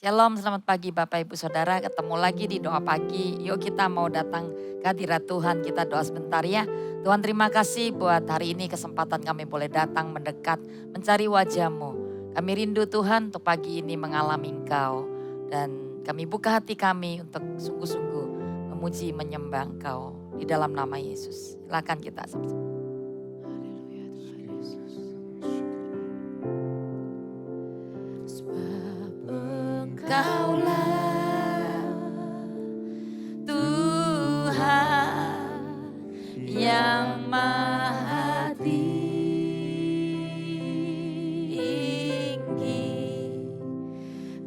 Shalom, selamat pagi Bapak Ibu Saudara. Ketemu lagi di doa pagi. Yuk kita mau datang ke hadirat Tuhan. Kita doa sebentar ya. Tuhan terima kasih buat hari ini kesempatan kami boleh datang mendekat, mencari wajah-Mu. Kami rindu Tuhan untuk pagi ini mengalami Engkau. Dan kami buka hati kami untuk sungguh-sungguh memuji menyembah Engkau. Di dalam nama Yesus. Silakan kita sama-sama. Haleluya Tuhan Yesus. Sebab Engkaulah Tuhan yang maha tinggi,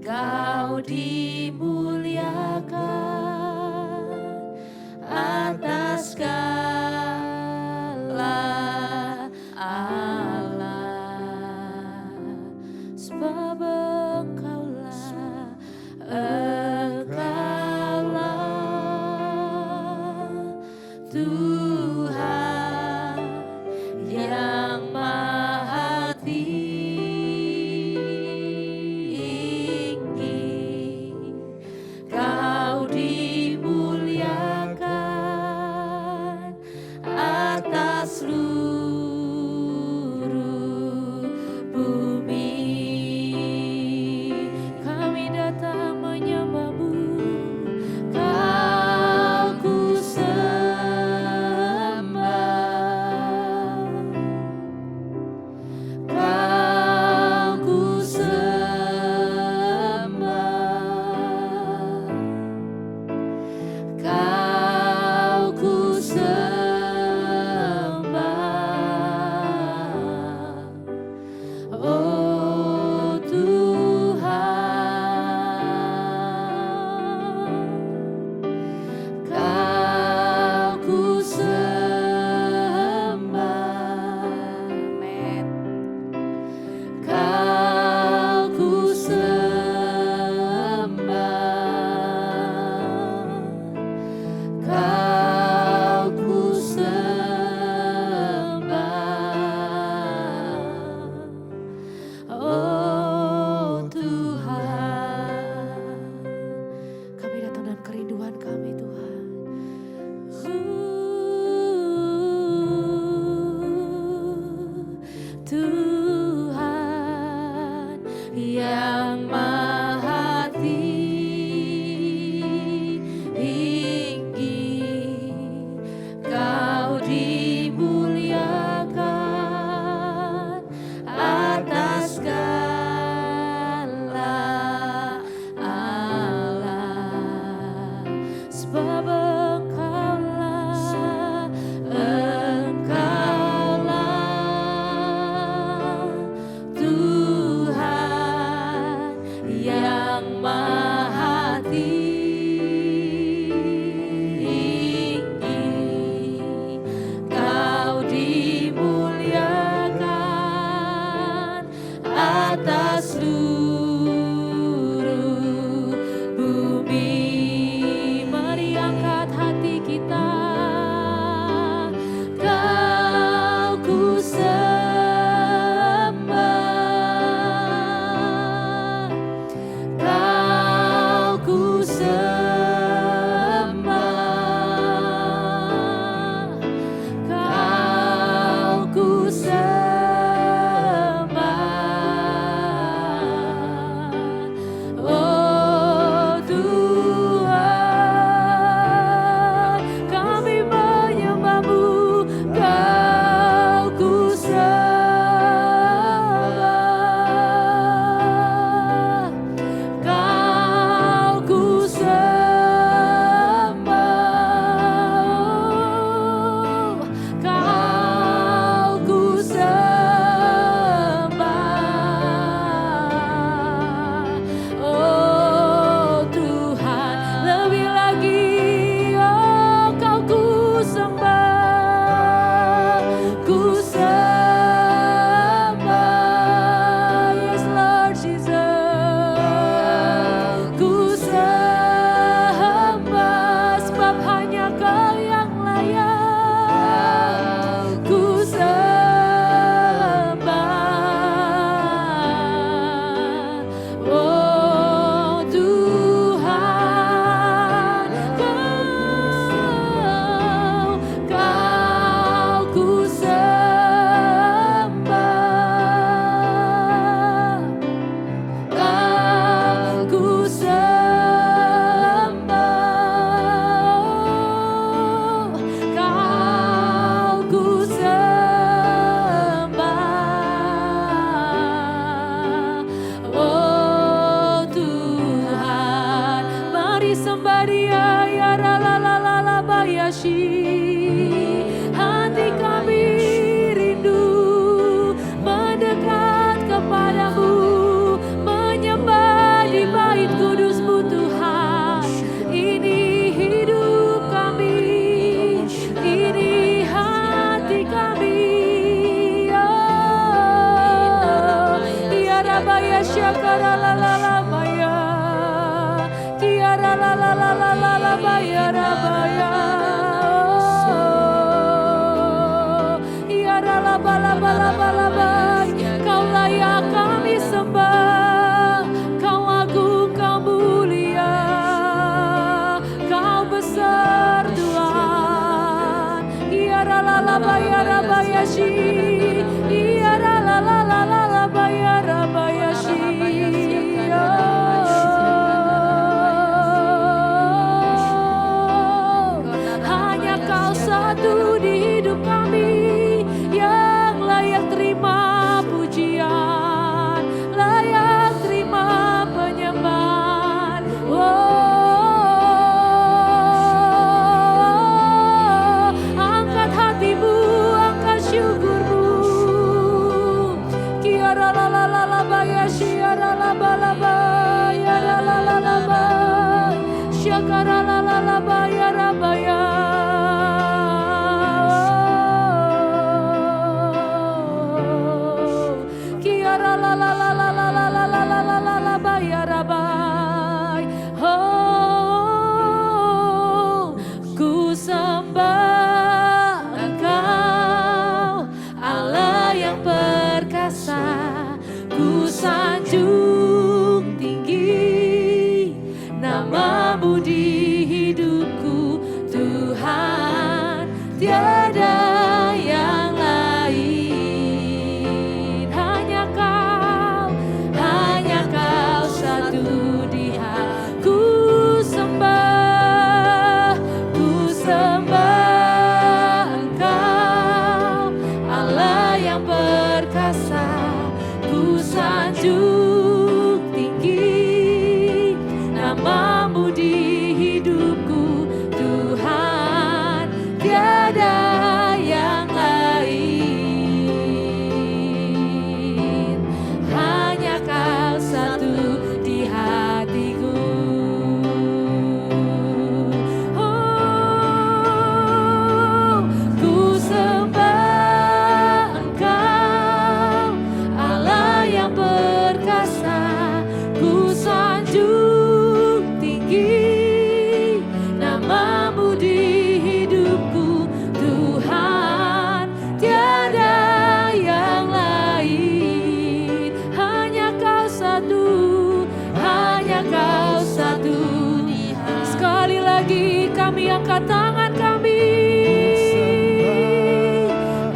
Kau dimuliakan atas segala Allah. sebab Engkaulah Tuhan yang maha tinggi, Kau dimuliakan atas seluruh bumi. kami datang menyembah-Mu, Kau ku sembah, Kau ku sembah, Kau ku sembah, oh Tuhan, Kau ku sembah, Amin. Kau ku sembah, Kau ku sembah, oh Tuhan. Kami datang dengan kerinduan kami Tuhan. Tuhan yang maha tinggi, Kau dimuliakan atas segala Allah. Sebab Engkaulah Tuhan yang maha tinggi, Kau dimuliakan atas seluruh bumi. Mari angkat hati kita, Kau ku sembah, Kau Kau layak kami sembah, Kau agung, Kau mulia, Kau besar Tuhan. Hanya Kau satu di hidup kami yang layak terima pujian, layak terima penyembahan. Angkat hatimu, angkat syukurmu. Kiara la la la la baya, shiara la ba la ba, yara la la la ba, syakara la la la ba, yara ba ya. Kiara la la la la la la la la la la la la ba, yara ba. Oh, ku sembah Engkau, Allah yang perkasa. Ku sanjung tinggi namamu di hidupku, Tuhan, tiada yang lain. Hanya Kau satu di hati. Ku sembah Engkau, Allah yang perkasa. Ku sanjung tinggi namamu di hidupku, Tuhan, tiada yang lain. Hanya Kau satu di hatiku. Oh, ku sembah Engkau, Allah yang perkasa. Ku sanjung tinggi namamu di hidupku, Tuhan, tiada yang lain. Hanya Kau satu di hati. Sekali lagi kami angkat tangan kami.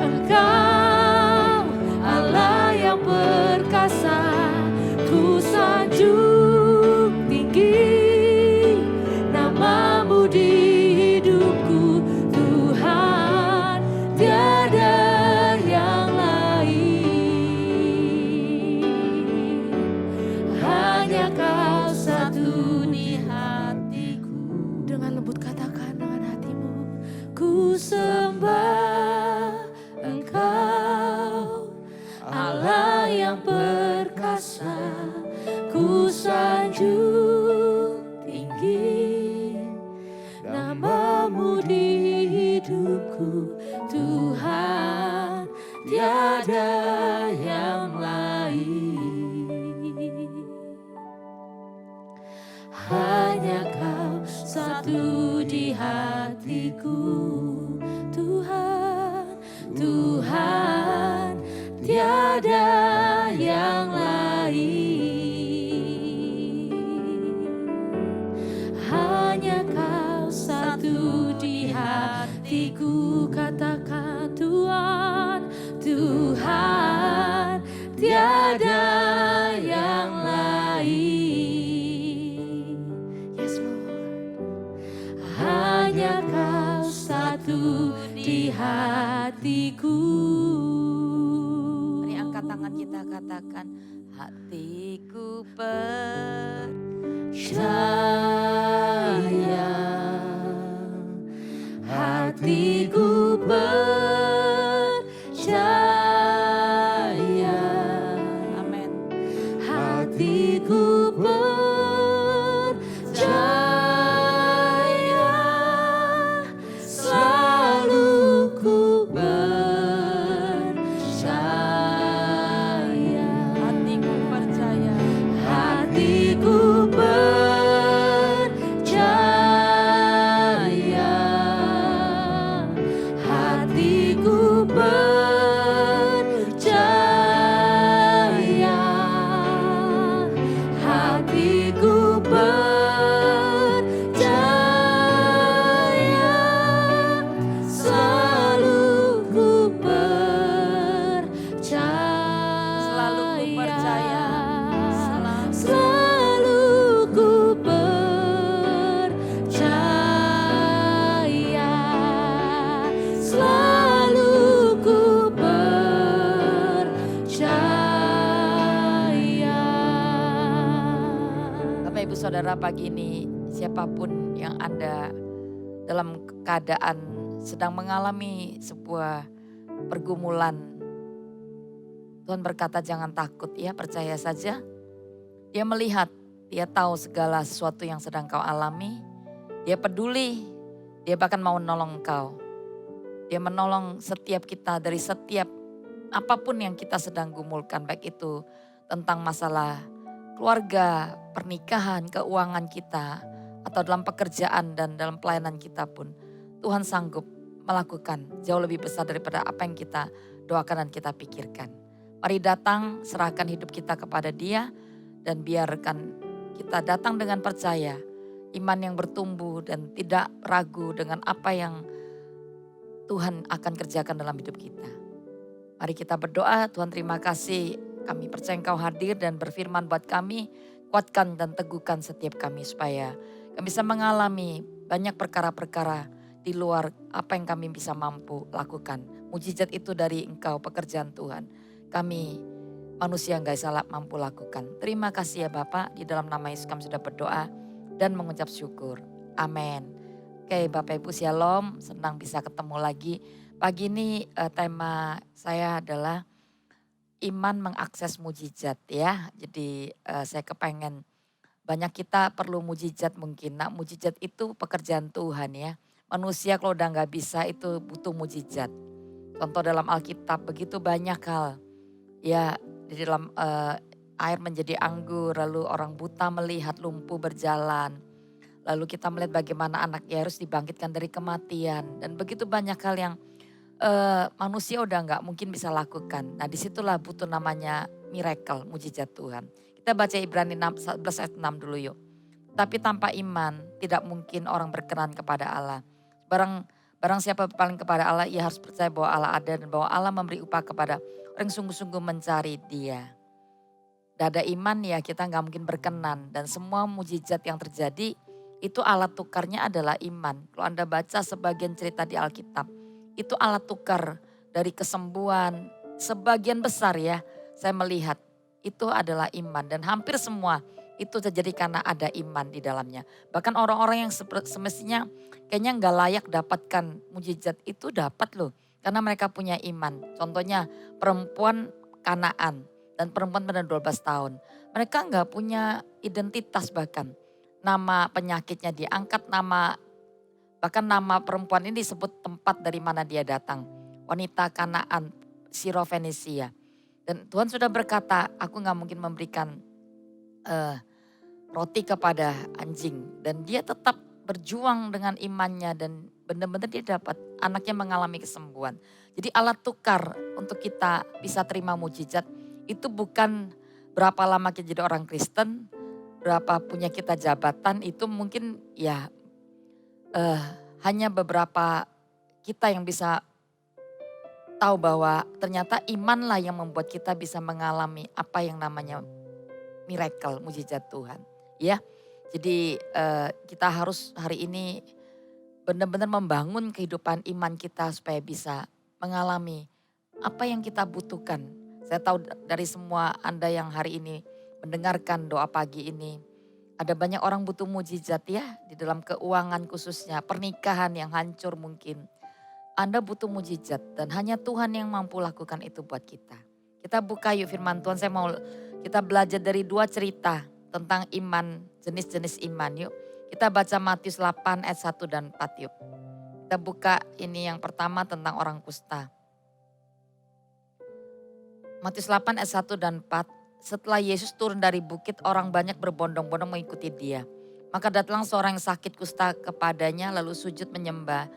Engkau Allah yang perkasa. Ku sanjung tinggi namamu di hidupku, Tuhan, tiada yang lain. Hanya Kau satu di hatiku. Dengan lembut katakan dengan hatimu. Ku sembah Engkau, Allah yang perkasa. Ku sanjung tinggi namamu di hidupku, Tuhan, tiada yang lain. Hanya Kau satu di hatiku, Tuhan, Tuhan, tiada yang lain. Hanya Kau satu di hatiku. Katakan Tuhan, Tuhan, tiada yang lain. Yes Lord. Hanya Kau satu di hatiku. Mari angkat tangan kita, katakan hatiku percaya, hatiku percaya. Amin. Hatiku percaya, selalu ku percaya. Hatiku percaya, hatiku percaya. percaya, selalu ku Selalu ku percaya, selalu ku percaya, selalu ku percaya. Bapak Ibu Saudara, pagi ini siapapun yang Anda dalam keadaan sedang mengalami sebuah pergumulan, Tuhan berkata jangan takut ya, percaya saja. Dia melihat, dia tahu segala sesuatu yang sedang kau alami. Dia peduli, dia bahkan mau menolong kau. Dia menolong setiap kita dari setiap apapun yang kita sedang gumulkan. Baik itu tentang masalah keluarga, pernikahan, keuangan kita. Atau dalam pekerjaan dan dalam pelayanan kita pun. Tuhan sanggup melakukan jauh lebih besar daripada apa yang kita doakan dan kita pikirkan. Mari datang, serahkan hidup kita kepada Dia dan biarkan kita datang dengan percaya, iman yang bertumbuh dan tidak ragu dengan apa yang Tuhan akan kerjakan dalam hidup kita. Mari kita berdoa. Tuhan, terima kasih, kami percaya Engkau hadir dan berfirman buat kami, kuatkan dan teguhkan setiap kami supaya kami bisa mengalami banyak perkara-perkara di luar apa yang kami bisa mampu lakukan. Mujizat itu dari Engkau, pekerjaan Tuhan. Kami manusia nggak salah mampu lakukan. Terima kasih ya Bapak, di dalam nama Yesus kami sudah berdoa dan mengucap syukur. Amin. Oke Bapak Ibu Shalom, senang bisa ketemu lagi. Pagi ini tema saya adalah iman mengakses mujizat ya. Jadi saya kepengen banyak kita perlu mujizat mungkin. Nah mujizat itu pekerjaan Tuhan ya. Manusia kalau udah nggak bisa itu butuh mujizat. Contoh dalam Alkitab begitu banyak hal. Ya di dalam air menjadi anggur, lalu orang buta melihat, lumpuh berjalan. Lalu kita melihat bagaimana anak Yairus dibangkitkan dari kematian. Dan begitu banyak hal yang manusia udah nggak mungkin bisa lakukan. Nah disitulah butuh namanya miracle, mujizat Tuhan. Kita baca Ibrani 11 ayat 6 dulu yuk. Tapi tanpa iman tidak mungkin orang berkenan kepada Allah. Barang siapa berpaling kepada Allah, ia harus percaya bahwa Allah ada dan bahwa Allah memberi upah kepada orang yang sungguh-sungguh mencari Dia. Tidak ada iman ya kita nggak mungkin berkenan. Dan semua mujizat yang terjadi itu alat tukarnya adalah iman. Kalau Anda baca sebagian cerita di Alkitab, itu alat tukar dari kesembuhan. Sebagian besar ya saya melihat itu adalah iman. Dan hampir semua itu terjadi karena ada iman di dalamnya. Bahkan orang-orang yang semestinya kayaknya nggak layak dapatkan mujizat itu dapat loh. Karena mereka punya iman. Contohnya perempuan Kanaan dan perempuan pada 12 tahun. Mereka nggak punya identitas bahkan. Nama penyakitnya diangkat, bahkan nama perempuan ini disebut tempat dari mana dia datang. Wanita Kanaan, Sirofenisia. Dan Tuhan sudah berkata, aku nggak mungkin memberikan roti kepada anjing. Dan dia tetap berjuang dengan imannya dan benar-benar dia dapat anaknya mengalami kesembuhan. Jadi alat tukar untuk kita bisa terima mujizat itu bukan berapa lama kita jadi orang Kristen, berapa punya kita jabatan, itu mungkin ya hanya beberapa kita yang bisa tahu bahwa ternyata imanlah yang membuat kita bisa mengalami apa yang namanya miracle, mujizat Tuhan. Ya, jadi kita harus hari ini benar-benar membangun kehidupan iman kita supaya bisa mengalami apa yang kita butuhkan. Saya tahu dari semua Anda yang hari ini mendengarkan doa pagi ini, ada banyak orang butuh mujizat ya di dalam keuangan khususnya, pernikahan yang hancur mungkin. Anda butuh mujizat dan hanya Tuhan yang mampu lakukan itu buat kita. Kita buka yuk firman Tuhan, saya mau kita belajar dari 2 cerita tentang iman, jenis-jenis iman yuk. Kita baca Matius 8 ayat 1 dan 4 yuk. Kita buka ini yang pertama tentang orang kusta. Matius 8 ayat 1 dan 4. Setelah Yesus turun dari bukit, orang banyak berbondong-bondong mengikuti Dia. Maka datanglah seorang yang sakit kusta kepadanya lalu sujud menyembah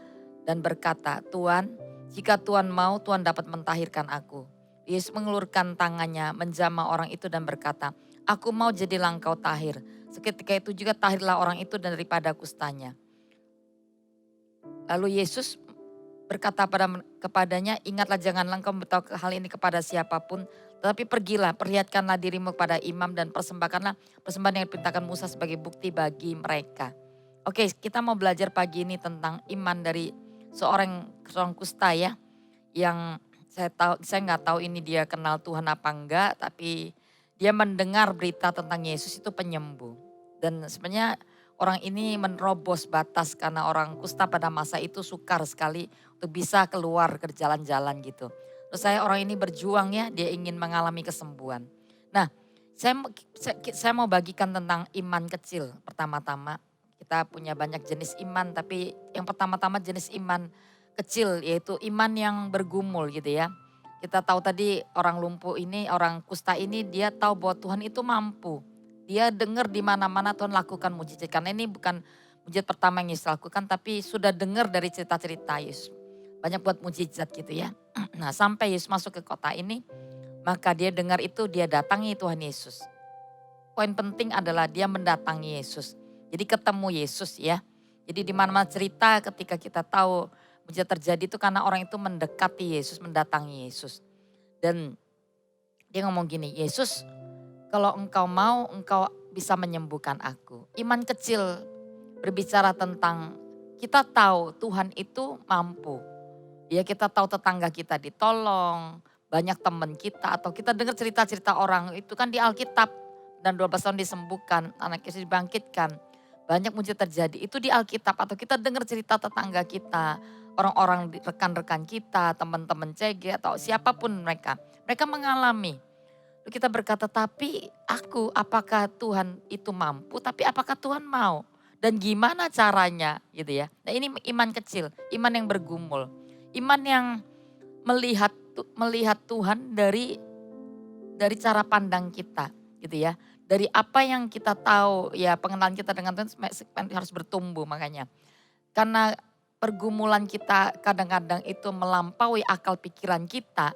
dan berkata, Tuhan, jika Tuhan mau, Tuhan dapat mentahirkan aku. Yesus mengulurkan tangannya menjamah orang itu dan berkata, aku mau jadilah engkau tahir. Seketika itu juga tahirlah orang itu daripada kustanya. Lalu Yesus berkata kepadanya, ingatlah janganlah engkau memberitahu hal ini kepada siapapun, tetapi pergilah, perlihatkanlah dirimu kepada imam dan persembahkanlah persembahan yang diperintahkan Musa sebagai bukti bagi mereka. Oke, kita mau belajar pagi ini tentang iman dari seorang kusta ya, yang saya nggak tahu ini dia kenal Tuhan apa enggak, tapi dia mendengar berita tentang Yesus itu penyembuh. Dan sebenarnya orang ini menerobos batas karena orang kusta pada masa itu sukar sekali untuk bisa keluar ke jalan-jalan gitu. Terus orang ini berjuang ya, dia ingin mengalami kesembuhan. Nah, saya mau bagikan tentang iman kecil pertama-tama. Kita punya banyak jenis iman, tapi yang pertama-tama jenis iman kecil yaitu iman yang bergumul gitu ya. Kita tahu tadi orang lumpuh ini, orang kusta ini dia tahu bahwa Tuhan itu mampu. Dia dengar di mana-mana Tuhan lakukan mujizat. Karena ini bukan mujizat pertama yang Yesus lakukan, tapi sudah dengar dari cerita-cerita Yesus. Banyak buat mujizat gitu ya. Nah, sampai Yesus masuk ke kota ini, maka dia dengar itu, dia datangi Tuhan Yesus. Poin penting adalah dia mendatangi Yesus. Jadi ketemu Yesus ya. Jadi di mana-mana cerita ketika kita tahu mujizat terjadi itu karena orang itu mendekati Yesus, mendatangi Yesus. Dan dia ngomong gini, Yesus kalau engkau mau engkau bisa menyembuhkan aku. Iman kecil berbicara tentang kita tahu Tuhan itu mampu. Ya kita tahu tetangga kita ditolong, banyak teman kita atau kita dengar cerita-cerita orang itu kan di Alkitab. Dan 12 tahun disembuhkan, anak Yesus dibangkitkan. Banyak mujizat terjadi, itu di Alkitab atau kita dengar cerita tetangga kita, orang-orang rekan-rekan kita, teman-teman CG atau siapapun mereka. Mereka mengalami. Lalu kita berkata, tapi aku apakah Tuhan itu mampu, tapi apakah Tuhan mau? Dan gimana caranya gitu ya. Nah ini iman kecil, iman yang bergumul. Iman yang melihat Tuhan dari cara pandang kita gitu ya. Dari apa yang kita tahu, ya pengenalan kita dengan Tuhan harus bertumbuh makanya. Karena pergumulan kita kadang-kadang itu melampaui akal pikiran kita,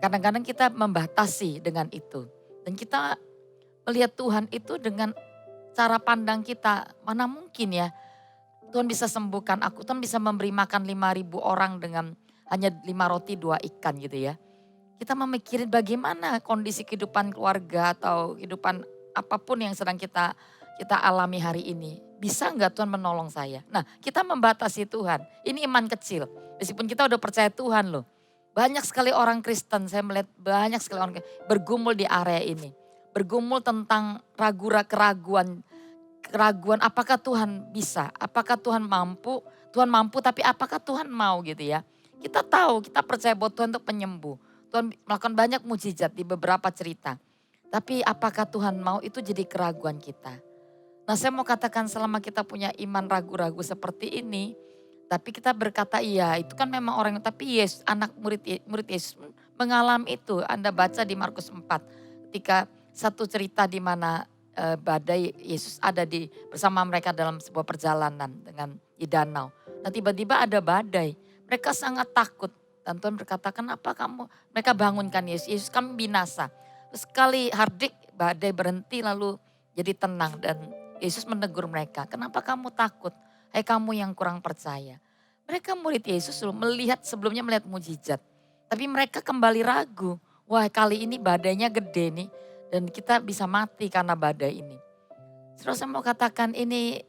kadang-kadang kita membatasi dengan itu. Dan kita melihat Tuhan itu dengan cara pandang kita, mana mungkin ya Tuhan bisa sembuhkan aku, Tuhan bisa memberi makan 5.000 orang dengan hanya 5 roti 2 ikan gitu ya. Kita memikirin bagaimana kondisi kehidupan keluarga atau kehidupan apapun yang sedang kita alami hari ini. Bisa enggak Tuhan menolong saya? Nah kita membatasi Tuhan. Ini iman kecil. Meskipun kita udah percaya Tuhan loh. Banyak sekali orang Kristen, saya melihat banyak sekali orang bergumul di area ini. Bergumul tentang keraguan apakah Tuhan bisa? Apakah Tuhan mampu? Tuhan mampu tapi apakah Tuhan mau gitu ya. Kita tahu, kita percaya bahwa Tuhan itu penyembuh. Tuhan melakukan banyak mujizat di beberapa cerita. Tapi apakah Tuhan mau itu jadi keraguan kita. Nah saya mau katakan selama kita punya iman ragu-ragu seperti ini. Tapi kita berkata iya itu kan memang orang. Tapi Yesus anak murid Yesus mengalami itu. Anda baca di Markus 4. Ketika satu cerita di mana badai Yesus ada bersama mereka dalam sebuah perjalanan di danau. Nah tiba-tiba ada badai. Mereka sangat takut. Dan Tuhan berkata, kenapa mereka bangunkan Yesus, Yesus kami binasa. Terus sekali hardik badai berhenti lalu jadi tenang dan Yesus menegur mereka. Kenapa kamu takut? Hai kamu yang kurang percaya. Mereka murid Yesus sebelumnya melihat mujizat. Tapi mereka kembali ragu. Wah kali ini badainya gede nih. Dan kita bisa mati karena badai ini. Terus saya mau katakan ini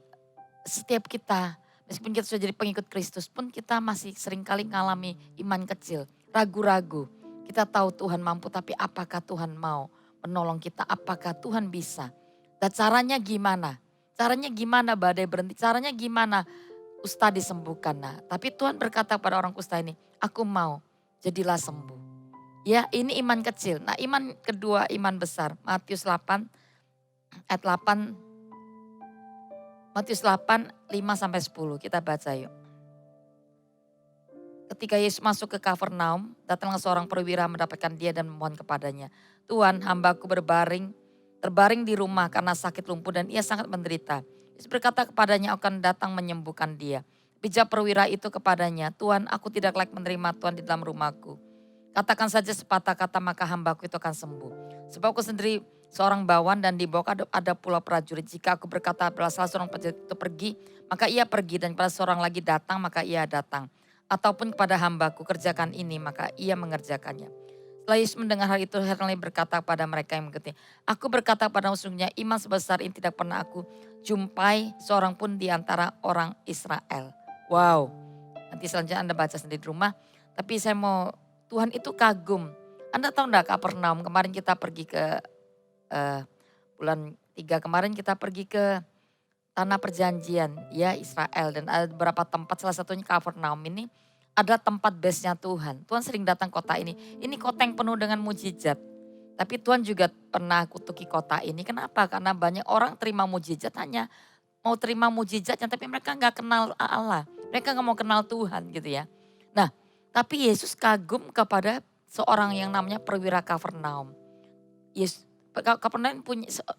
setiap kita. Meskipun kita sudah jadi pengikut Kristus pun kita masih seringkali mengalami iman kecil. Ragu-ragu. Kita tahu Tuhan mampu tapi apakah Tuhan mau menolong kita? Apakah Tuhan bisa? Dan caranya gimana? Caranya gimana badai berhenti? Caranya gimana kusta disembuhkan? Nah, tapi Tuhan berkata pada orang kusta ini, aku mau jadilah sembuh. Ya ini iman kecil. Nah iman kedua, iman besar. Matius 8 ayat 8. Matius 8, 5-10 kita baca yuk. Ketika Yesus masuk ke Kapernaum, datanglah seorang perwira mendapatkan dia dan memohon kepadanya. Tuhan, hambaku terbaring di rumah karena sakit lumpuh dan ia sangat menderita. Yesus berkata kepadanya, akan datang menyembuhkan dia. Bijak perwira itu kepadanya, Tuhan aku tidak layak menerima Tuhan di dalam rumahku. Katakan saja sepatah kata maka hambaku itu akan sembuh. Sebab aku sendiri seorang bawan dan di bawah ada pula prajurit. Jika aku berkata pada salah seorang prajurit itu pergi, maka ia pergi, dan pada seorang lagi datang, maka ia datang. Ataupun kepada hambaku, kerjakan ini, maka ia mengerjakannya. Setelah Yesus mendengar hal itu, Heranli berkata kepada mereka yang mengikuti, aku berkata pada sesungguhnya iman sebesar ini tidak pernah aku jumpai seorang pun di antara orang Israel. Wow, nanti selanjutnya Anda baca sendiri di rumah. Tapi saya mau, Tuhan itu kagum. Anda tahu enggak Kapernaum, kemarin kita pergi ke bulan 3 kemarin kita pergi ke Tanah Perjanjian ya Israel, dan ada beberapa tempat, salah satunya Kapernaum ini adalah tempat base-nya Tuhan. Tuhan sering datang kota ini. Ini kota yang penuh dengan mujizat. Tapi Tuhan juga pernah kutuki kota ini. Kenapa? Karena banyak orang terima mujizat, hanya mau terima mujizatnya, tapi mereka nggak kenal Allah. Mereka nggak mau kenal Tuhan gitu ya. Nah, tapi Yesus kagum kepada seorang yang namanya perwira Kapernaum. Kapernaum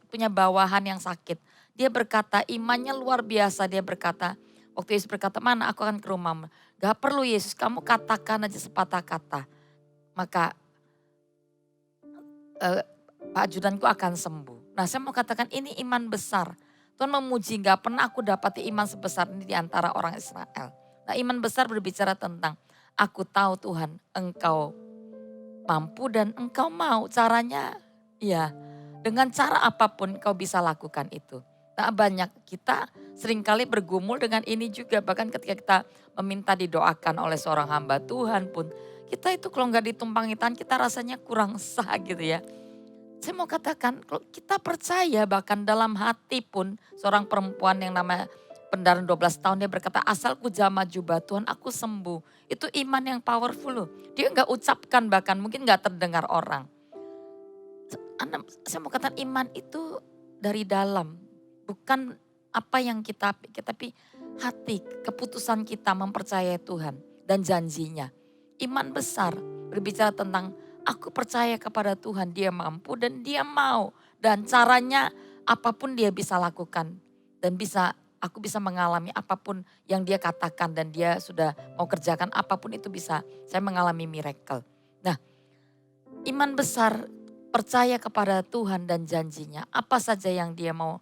punya bawahan yang sakit. Dia berkata imannya luar biasa. Dia berkata, waktu Yesus berkata, mana aku akan ke rumahmu. Gak perlu Yesus, kamu katakan aja sepatah kata. Maka Pak ajudanku akan sembuh. Nah saya mau katakan ini iman besar. Tuhan memuji, gak pernah aku dapati iman sebesar ini di antara orang Israel. Nah iman besar berbicara tentang, aku tahu Tuhan engkau mampu dan engkau mau. Caranya ya dengan cara apapun kau bisa lakukan itu. Nah banyak kita seringkali bergumul dengan ini juga. Bahkan ketika kita meminta didoakan oleh seorang hamba Tuhan pun, kita itu kalau nggak ditumpangi tangan kita rasanya kurang sah gitu ya. Saya mau katakan kalau kita percaya, bahkan dalam hati pun seorang perempuan yang namanya pendaran 12 tahun, dia berkata asalku jamah jubah Tuhan aku sembuh. Itu iman yang powerful loh. Dia nggak ucapkan, bahkan mungkin nggak terdengar orang. Saya mau katakan iman itu dari dalam, bukan apa yang kita pikir, tapi hati, keputusan kita mempercayai Tuhan dan janjinya. Iman besar berbicara tentang aku percaya kepada Tuhan, dia mampu dan dia mau. Dan caranya apapun dia bisa lakukan. Dan aku bisa mengalami apapun yang dia katakan dan dia sudah mau kerjakan apapun itu bisa. Saya mengalami miracle. Nah iman besar percaya kepada Tuhan dan janjinya. Apa saja yang dia mau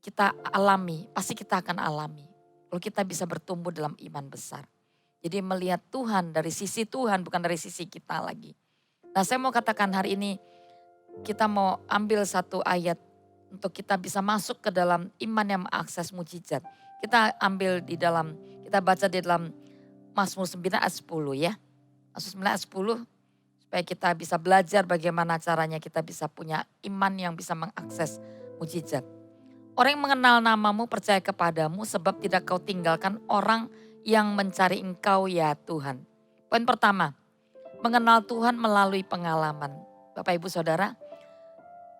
kita alami, pasti kita akan alami. Kalau kita bisa bertumbuh dalam iman besar. Jadi melihat Tuhan dari sisi Tuhan, bukan dari sisi kita lagi. Nah saya mau katakan hari ini kita mau ambil satu ayat untuk kita bisa masuk ke dalam iman yang mengakses mujizat. Kita ambil kita baca di dalam Mazmur 9 ayat 10 ya. Mazmur 9 ayat 10 supaya kita bisa belajar bagaimana caranya kita bisa punya iman yang bisa mengakses mujizat. Orang yang mengenal namamu percaya kepadamu sebab tidak kau tinggalkan orang yang mencari engkau ya Tuhan. Poin pertama, mengenal Tuhan melalui pengalaman. Bapak Ibu Saudara,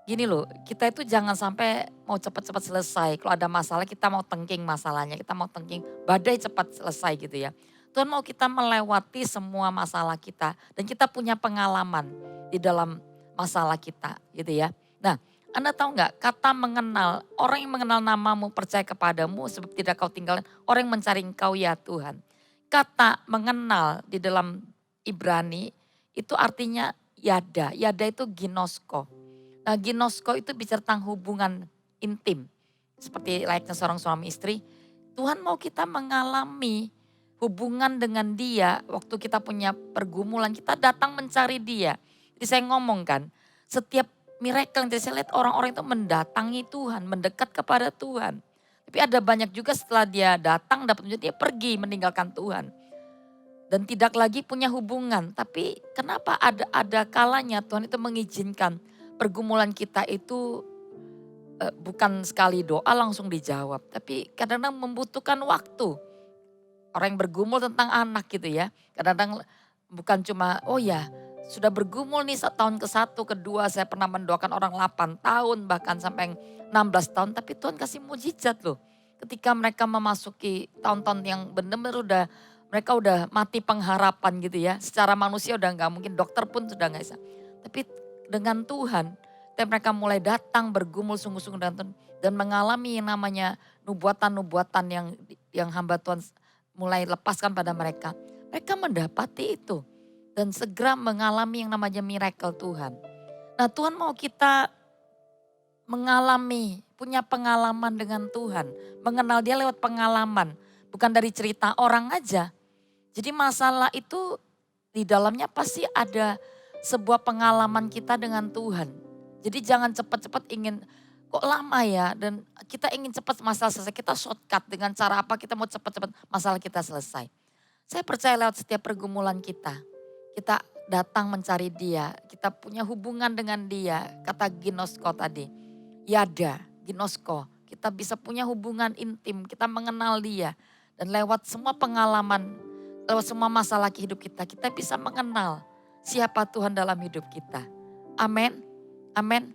gini loh, kita itu jangan sampai mau cepat-cepat selesai. Kalau ada masalah kita mau tengking masalahnya, kita mau tengking badai cepat selesai gitu ya. Tuhan mau kita melewati semua masalah kita dan kita punya pengalaman di dalam masalah kita gitu ya. Nah Anda tahu nggak kata mengenal, orang yang mengenal namamu percaya kepadamu sebab tidak kau tinggalkan, orang yang mencari engkau ya Tuhan. Kata mengenal di dalam Ibrani itu artinya yada, yada itu ginosko. Nah ginosko itu bicara tentang hubungan intim. Seperti layaknya seorang suami istri, Tuhan mau kita mengalami hubungan dengan dia. Waktu kita punya pergumulan, kita datang mencari dia. Jadi saya ngomong kan, setiap miracle yang saya lihat orang-orang itu mendatangi Tuhan, mendekat kepada Tuhan. Tapi ada banyak juga setelah dia datang dapat menjadi dia pergi meninggalkan Tuhan. Dan tidak lagi punya hubungan. Tapi kenapa ada kalanya Tuhan itu mengizinkan pergumulan kita itu bukan sekali doa langsung dijawab. Tapi kadang-kadang membutuhkan waktu. Orang yang bergumul tentang anak gitu ya. Kadang-kadang bukan cuma oh ya sudah bergumul nih tahun ke-1, ke-2 saya pernah mendoakan orang 8 tahun bahkan sampai 16 tahun. Tapi Tuhan kasih mujizat loh. Ketika mereka memasuki tahun-tahun yang benar-benar mereka udah mati pengharapan gitu ya. Secara manusia udah gak mungkin, dokter pun sudah gak bisa. Tapi dengan Tuhan, mereka mulai datang bergumul sungguh-sungguh dengan Tuhan. Dan mengalami yang namanya nubuatan-nubuatan yang hamba Tuhan mulai lepaskan pada mereka. Mereka mendapati itu. Dan segera mengalami yang namanya miracle Tuhan. Nah Tuhan mau kita punya pengalaman dengan Tuhan. Mengenal dia lewat pengalaman, bukan dari cerita orang aja. Jadi masalah itu di dalamnya pasti ada sebuah pengalaman kita dengan Tuhan. Jadi jangan cepat-cepat ingin, kok lama ya, dan kita ingin cepat masalah selesai. Kita shortcut dengan cara apa kita mau cepat-cepat masalah kita selesai. Saya percaya lewat setiap pergumulan kita datang mencari dia, kita punya hubungan dengan dia. Kata ginosko tadi, yada, ginosko. Kita bisa punya hubungan intim, kita mengenal dia. Dan lewat semua pengalaman, lewat semua masalah hidup kita bisa mengenal siapa Tuhan dalam hidup kita. Amin, amin.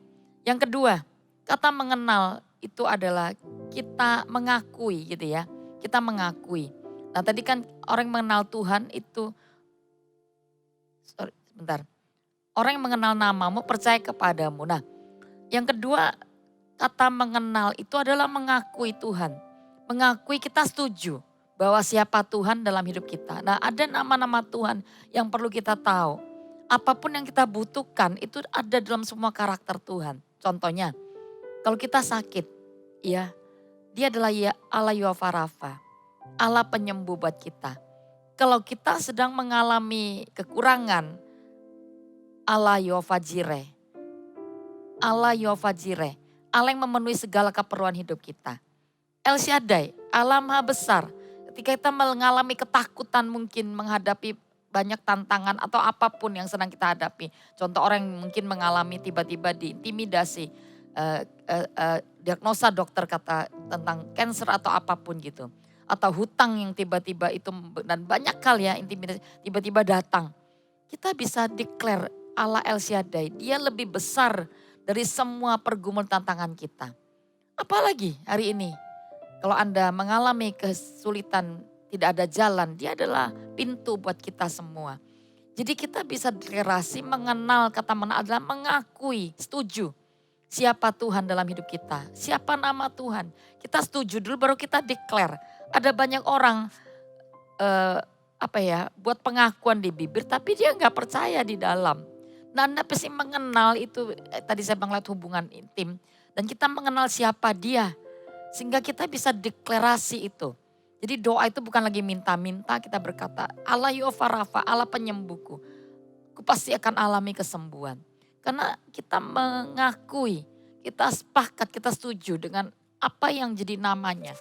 Yang kedua, kata mengenal itu adalah kita mengakui gitu ya. Kita mengakui. Nah tadi kan orang yang mengenal Tuhan itu, orang yang mengenal namamu percaya kepadamu. Nah yang kedua, kata mengenal itu adalah mengakui Tuhan. Mengakui kita setuju bahwa siapa Tuhan dalam hidup kita. Nah ada nama-nama Tuhan yang perlu kita tahu. Apapun yang kita butuhkan itu ada dalam semua karakter Tuhan. Contohnya, kalau kita sakit, ya dia adalah Allah Yahweh Rafa, Allah penyembuh buat kita. Kalau kita sedang mengalami kekurangan, Allah Yahweh Jireh, Allah Yahweh Jireh, Allah yang memenuhi segala keperluan hidup kita. El Shaddai, Allah Maha Besar. Ketika kita mengalami ketakutan mungkin menghadapi banyak tantangan atau apapun yang sedang kita hadapi. Contoh orang yang mungkin mengalami tiba-tiba diintimidasi, diagnosa dokter kata tentang cancer atau apapun gitu. Atau hutang yang tiba-tiba itu, dan banyak hal ya intimidasi tiba-tiba datang. Kita bisa declare Allah El Shaddai, dia lebih besar dari semua pergumulan tantangan kita. Apalagi hari ini, kalau Anda mengalami kesulitan, tidak ada jalan, dia adalah pintu buat kita semua. Jadi kita bisa deklarasi mengenal, kata mengenal adalah mengakui, setuju. Siapa Tuhan dalam hidup kita, siapa nama Tuhan. Kita setuju dulu baru kita declare. Ada banyak orang buat pengakuan di bibir tapi dia nggak percaya di dalam. Nah Anda pasti mengenal itu, tadi saya bilang lewat hubungan intim. Dan kita mengenal siapa dia. Sehingga kita bisa deklarasi itu. Jadi doa itu bukan lagi minta-minta, kita berkata Allah Yahweh Rafa, Allah penyembuhku. Aku pasti akan alami kesembuhan. Karena kita mengakui, kita sepakat, kita setuju dengan apa yang jadi namanya.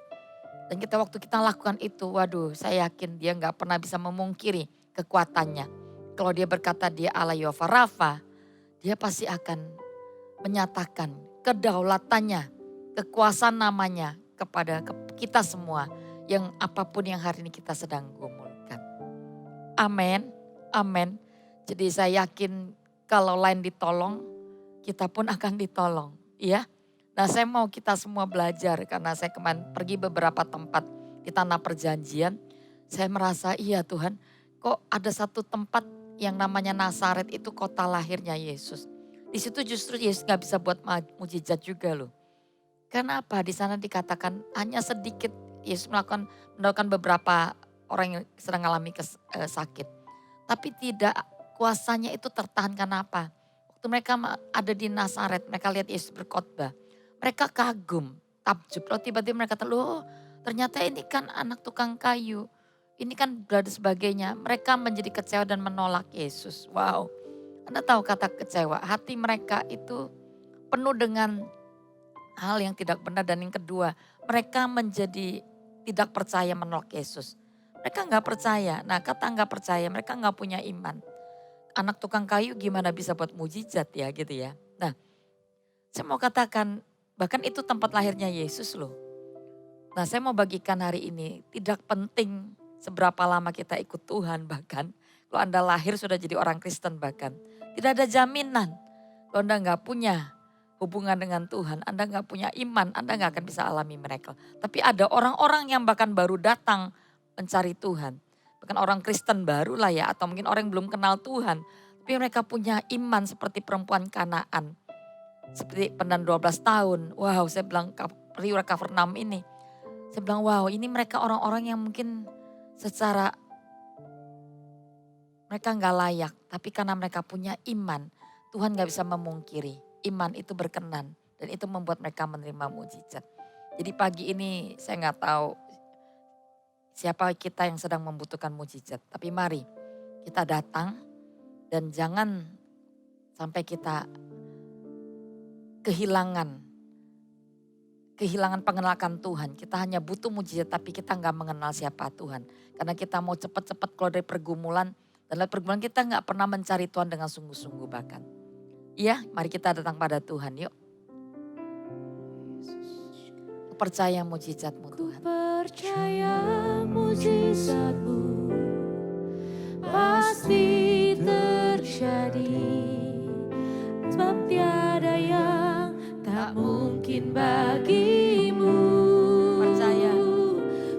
Dan waktu kita lakukan itu, waduh saya yakin dia gak pernah bisa memungkiri kekuatannya. Kalau dia berkata dia Allah Yahweh Rafa, dia pasti akan menyatakan kedaulatannya, kekuasaan namanya kepada kita semua. Yang apapun yang hari ini kita sedang gumulkan. Amin, amin. Jadi saya yakin kalau lain ditolong, kita pun akan ditolong. Ya. Nah saya mau kita semua belajar karena saya kemarin pergi beberapa tempat di tanah perjanjian. Saya merasa iya Tuhan, kok ada satu tempat yang namanya Nazaret itu kota lahirnya Yesus. Di situ justru Yesus gak bisa buat mujizat juga loh. Karena apa? Di sana dikatakan hanya sedikit Yesus melakukan beberapa orang yang sedang mengalami sakit. Tapi tidak, kuasanya itu tertahan karena apa? Waktu mereka ada di Nazaret, mereka lihat Yesus berkhotbah. Mereka kagum, takjub. Lalu tiba-tiba mereka kata, loh ternyata ini kan anak tukang kayu. Ini kan berada sebagainya. Mereka menjadi kecewa dan menolak Yesus. Wow, Anda tahu kata kecewa, hati mereka itu penuh dengan hal yang tidak benar. Dan yang kedua, mereka menjadi tidak percaya, menolak Yesus. Mereka gak percaya. Nah kata gak percaya, mereka gak punya iman. Anak tukang kayu gimana bisa buat mujizat ya gitu ya. Nah saya mau katakan, bahkan itu tempat lahirnya Yesus loh. Nah saya mau bagikan hari ini, tidak penting seberapa lama kita ikut Tuhan, bahkan kalau Anda lahir sudah jadi orang Kristen bahkan. Tidak ada jaminan kalau Anda gak punya hubungan dengan Tuhan, Anda gak punya iman, Anda gak akan bisa alami miracle. Tapi ada orang-orang yang bahkan baru datang mencari Tuhan. Bahkan orang Kristen baru lah ya, atau mungkin orang yang belum kenal Tuhan. Tapi mereka punya iman seperti perempuan Kanaan. Seperti pendan 12 tahun. Wow, saya bilang periwara Kapernaum ini. Saya bilang wow, ini mereka orang-orang yang mungkin secara mereka gak layak. Tapi karena mereka punya iman, Tuhan gak bisa memungkiri. Iman itu berkenan Dan itu membuat mereka menerima mujizat. Jadi pagi ini saya nggak tahu siapa kita yang sedang membutuhkan mujizat. Tapi mari kita datang dan jangan sampai kita kehilangan pengenalan Tuhan. Kita hanya butuh mujizat tapi kita nggak mengenal siapa Tuhan. Karena kita mau cepat-cepat keluar dari pergumulan. Dan dalam pergumulan kita nggak pernah mencari Tuhan dengan sungguh-sungguh bahkan. Iya, mari kita datang pada Tuhan yuk. Percaya mujizat-Mu Tuhan. Percaya mujizat-Mu pasti terjadi. Sebab tiada yang tak mungkin bagimu. Percaya.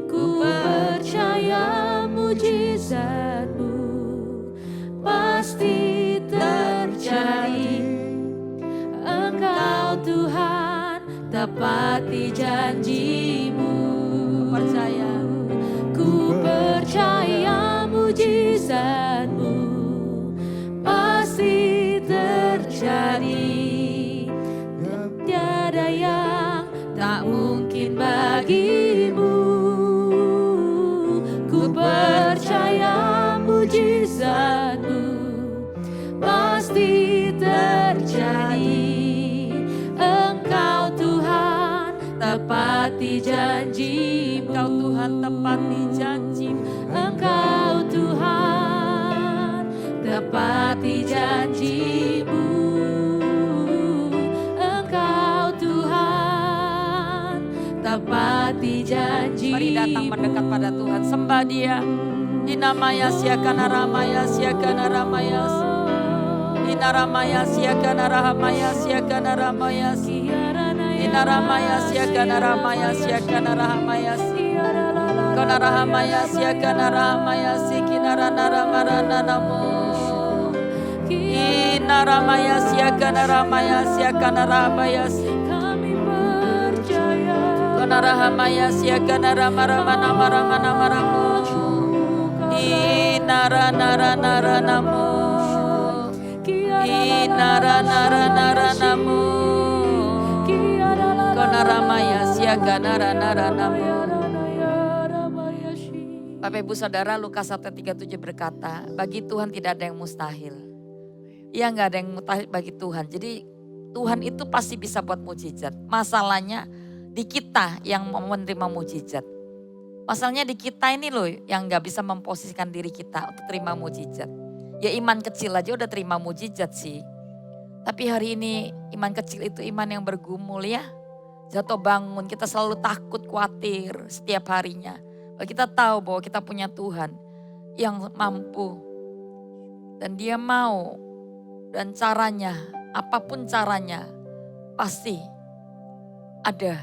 Ku percaya mujizat-Mu pasti terjadi. Engkau Tuhan tepati janji-Mu. Percaya. Ku percaya mujizat-Mu pasti terjadi. Dan tiada yang tak mungkin bagimu. Ku percaya mujizat-Mu pasti terjadi. Engkau Tuhan tepati janji-Mu. Engkau Tuhan tepati janji-Mu. Engkau Tuhan tepati janji-Mu. Engkau Tuhan tepati janji-Mu. Mari datang mendekat pada Tuhan, sembah Dia. Dinamaya siakana ramaya siakana ramaya. Dinaramaya siakana ramaya siakana ramaya. Dinaramaya siakana ramaya siakana ramaya. Kana rahamaya siakana ramaya sikinara naramarana namo. Inaramaya siakana ramaya siakana ramaya. Kami percaya. Kana rahamaya siakana ramaramana maramana maramo. Inara nara nara namo. Inara nara nara namo. Kana ramaya siakana nara namo. Bapak Ibu Saudara, Lukas 1:37 berkata, bagi Tuhan tidak ada yang mustahil. Ya nggak ada yang mustahil bagi Tuhan. Jadi Tuhan itu pasti bisa buat mujizat. Masalahnya di kita yang mau menerima mujizat. Masalahnya di kita ini loh yang nggak bisa memposisikan diri kita untuk terima mujizat. Ya iman kecil aja udah terima mujizat sih. Tapi hari ini iman kecil itu iman yang bergumul ya. Jatuh bangun, kita selalu takut, khawatir setiap harinya. Kita tahu bahwa kita punya Tuhan yang mampu. Dan Dia mau. Dan caranya, apapun caranya, pasti ada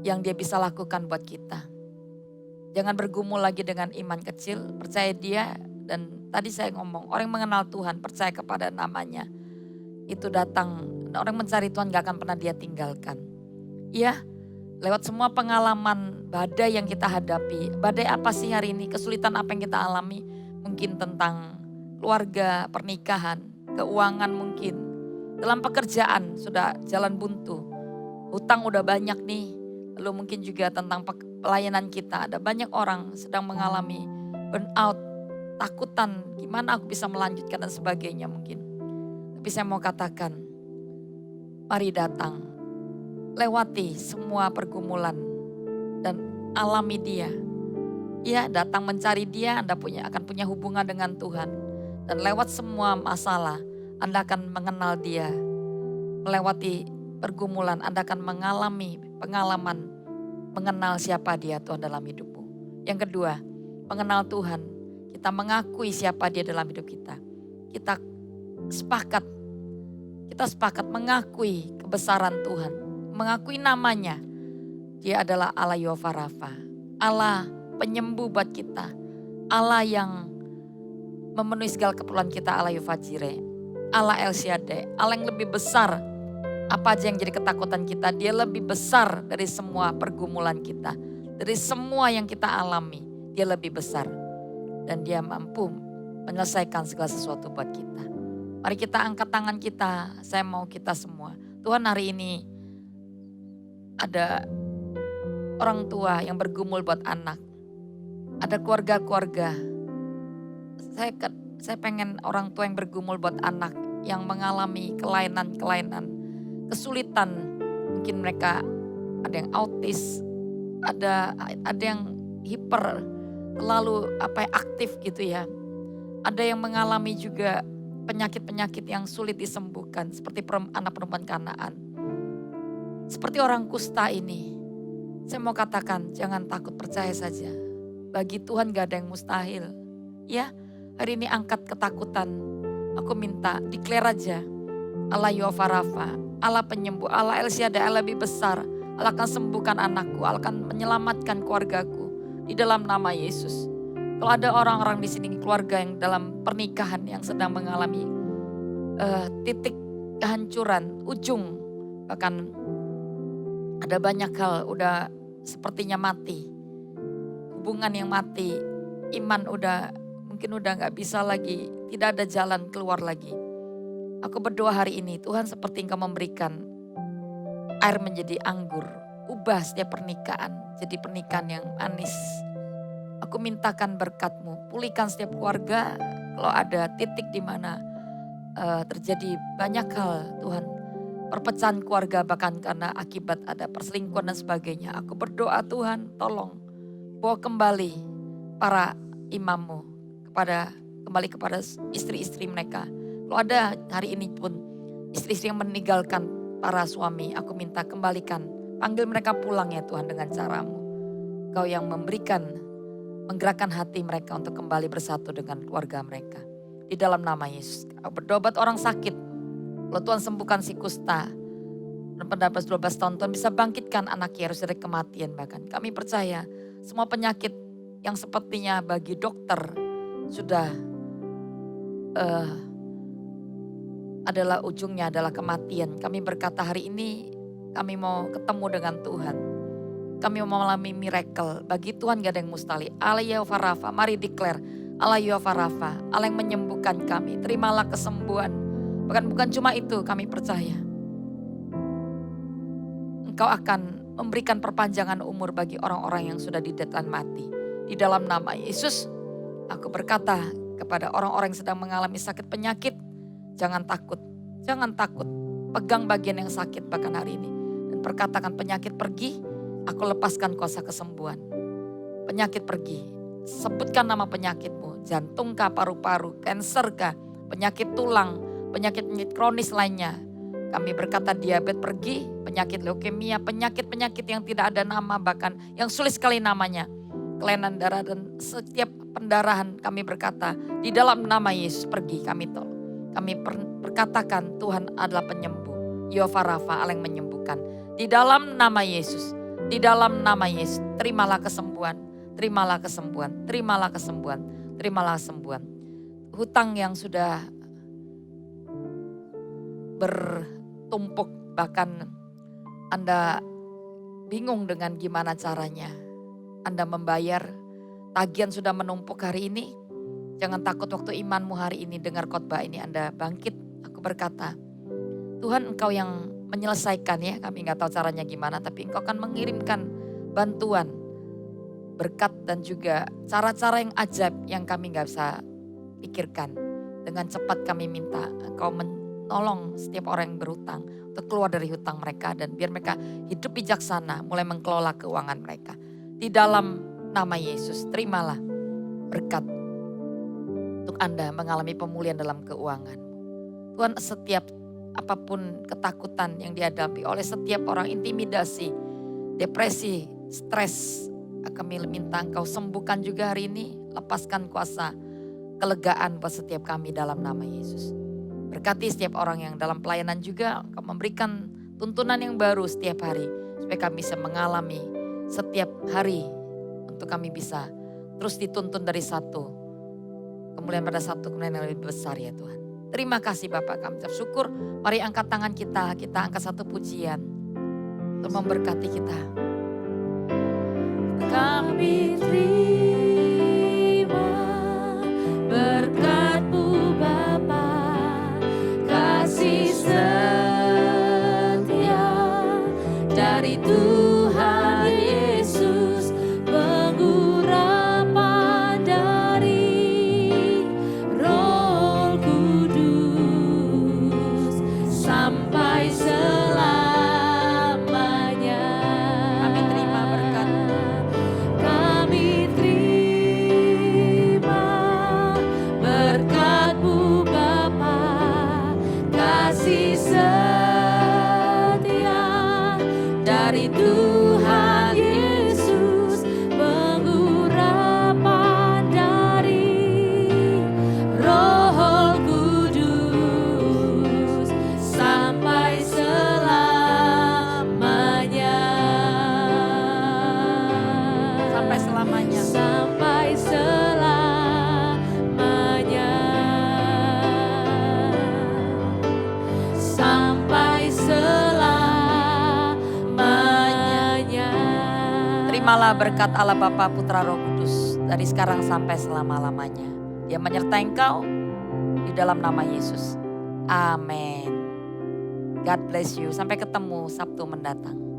yang Dia bisa lakukan buat kita. Jangan bergumul lagi dengan iman kecil, percaya Dia. Dan tadi saya ngomong, orang yang mengenal Tuhan, percaya kepada namanya. Itu datang, orang mencari Tuhan gak akan pernah Dia tinggalkan. Iya. Lewat semua pengalaman badai yang kita hadapi. Badai apa sih hari ini? Kesulitan apa yang kita alami? Mungkin tentang keluarga, pernikahan, keuangan mungkin. Dalam pekerjaan sudah jalan buntu. Hutang udah banyak nih. Lalu mungkin juga tentang pelayanan kita. Ada banyak orang sedang mengalami burnout, takutan. Gimana aku bisa melanjutkan dan sebagainya mungkin. Tapi saya mau katakan, mari datang. Lewati semua pergumulan dan alami Dia. Ya, datang mencari Dia, Anda akan punya hubungan dengan Tuhan. Dan lewat semua masalah, Anda akan mengenal Dia. Melewati pergumulan, Anda akan mengalami pengalaman mengenal siapa Dia Tuhan dalam hidupmu. Yang kedua, mengenal Tuhan. Kita mengakui siapa Dia dalam hidup kita. Kita sepakat mengakui kebesaran Tuhan. Mengakui namanya. Dia adalah Allah Yehovah Rafa. Allah penyembuh buat kita. Allah yang memenuhi segala keperluan kita. Allah Yehovah Jireh. Allah El Shaddai. Allah yang lebih besar. Apa aja yang jadi ketakutan kita. Dia lebih besar dari semua pergumulan kita. Dari semua yang kita alami. Dia lebih besar. Dan Dia mampu menyelesaikan segala sesuatu buat kita. Mari kita angkat tangan kita. Saya mau kita semua Tuhan hari ini ada orang tua yang bergumul buat anak. Ada keluarga-keluarga. Saya pengen orang tua yang bergumul buat anak yang mengalami kelainan-kelainan, kesulitan. Mungkin mereka ada yang autis, ada yang hiper, terlalu aktif gitu ya. Ada yang mengalami juga penyakit-penyakit yang sulit disembuhkan seperti anak perempuan Kanaan. Seperti orang kusta ini. Saya mau katakan jangan takut, percaya saja. Bagi Tuhan gak ada yang mustahil. Ya, hari ini angkat ketakutan. Aku minta declare aja. Allah Yehovah Rafa, Allah penyembuh, Allah El Shaddai, Allah lebih besar. Allah akan sembuhkan anakku, Allah akan menyelamatkan keluargaku di dalam nama Yesus. Kalau ada orang-orang di sini keluarga yang dalam pernikahan yang sedang mengalami titik kehancuran, ujung, bahkan ada banyak hal udah sepertinya mati, hubungan yang mati, iman mungkin udah gak bisa lagi, tidak ada jalan keluar lagi. Aku berdoa hari ini Tuhan seperti Engkau memberikan air menjadi anggur, ubah setiap pernikahan jadi pernikahan yang manis. Aku mintakan berkat-Mu, pulihkan setiap keluarga. Kalau ada titik di mana terjadi banyak hal Tuhan, perpecahan keluarga bahkan karena akibat ada perselingkuhan dan sebagainya. Aku berdoa Tuhan tolong bawa kembali para imam-Mu kembali kepada istri-istri mereka. Kalau ada hari ini pun istri-istri yang meninggalkan para suami, aku minta kembalikan, panggil mereka pulang ya Tuhan dengan cara-Mu. Kau yang menggerakkan hati mereka untuk kembali bersatu dengan keluarga mereka. Di dalam nama Yesus. Aku berdoa buat orang sakit. Kalau Tuhan sembuhkan si kusta. Dan pada 12 tahun Tuhan bisa bangkitkan anak Yairus dari kematian bahkan. Kami percaya semua penyakit yang sepertinya bagi dokter sudah adalah ujungnya adalah kematian. Kami berkata hari ini kami mau ketemu dengan Tuhan. Kami mau mengalami miracle. Bagi Tuhan gak ada yang mustahil. Allah Yehovah Rafa, mari declare. Allah Yehovah Rafa, Allah yang menyembuhkan kami. Terimalah kesembuhan. Bahkan bukan cuma itu, kami percaya. Engkau akan memberikan perpanjangan umur bagi orang-orang yang sudah ditelan mati. Di dalam nama Yesus, aku berkata kepada orang-orang yang sedang mengalami sakit penyakit, jangan takut, jangan takut. Pegang bagian yang sakit bahkan hari ini. Dan perkatakan penyakit pergi, aku lepaskan kuasa kesembuhan. Penyakit pergi. Sebutkan nama penyakitmu. Jantung kah, paru-paru, kanker kah, penyakit tulang, penyakit-penyakit kronis lainnya. Kami berkata diabetes pergi, penyakit leukemia, penyakit-penyakit yang tidak ada nama bahkan yang sulit sekali namanya. Kelainan darah dan setiap pendarahan kami berkata di dalam nama Yesus pergi kami tolong. Kami berkatakan Tuhan adalah penyembuh. Yehovah Rafa Allah yang menyembuhkan. Di dalam nama Yesus. Di dalam nama Yesus, terimalah kesembuhan, terimalah kesembuhan, terimalah kesembuhan, terimalah kesembuhan. Hutang yang sudah bertumpuk, bahkan Anda bingung dengan gimana caranya. Anda membayar, tagihan sudah menumpuk hari ini. Jangan takut waktu imanmu hari ini dengar khotbah ini Anda bangkit. Aku berkata, Tuhan Engkau yang menyelesaikan ya, kami gak tahu caranya gimana, tapi Engkau akan mengirimkan bantuan, berkat dan juga cara-cara yang ajaib yang kami gak bisa pikirkan. Dengan cepat kami minta Engkau menolong setiap orang yang berhutang untuk keluar dari hutang mereka dan biar mereka hidup bijaksana mulai mengelola keuangan mereka. Di dalam nama Yesus, terimalah berkat untuk Anda mengalami pemulihan dalam keuangan. Tuhan setiap apapun ketakutan yang dihadapi oleh setiap orang, intimidasi, depresi, stres, kami minta Engkau sembuhkan juga hari ini, lepaskan kuasa kelegaan buat setiap kami dalam nama Yesus. Berkati setiap orang yang dalam pelayanan juga, Engkau memberikan tuntunan yang baru setiap hari, supaya kami bisa mengalami setiap hari, untuk kami bisa terus dituntun dari satu, kemudian pada satu kemudian yang lebih besar ya Tuhan. Terima kasih Bapak, kami ucap syukur. Mari angkat tangan kita angkat satu pujian untuk memberkati kita. Kami terima berkat-Mu Bapa, kasih setia sampai selamanya. Sampai selamanya. Sampai selamanya. Terimalah berkat Allah Bapa, Putra, Roh Kudus dari sekarang sampai selama-lamanya. Dia menyertai engkau di dalam nama Yesus. Amin. God bless you. Sampai ketemu Sabtu mendatang.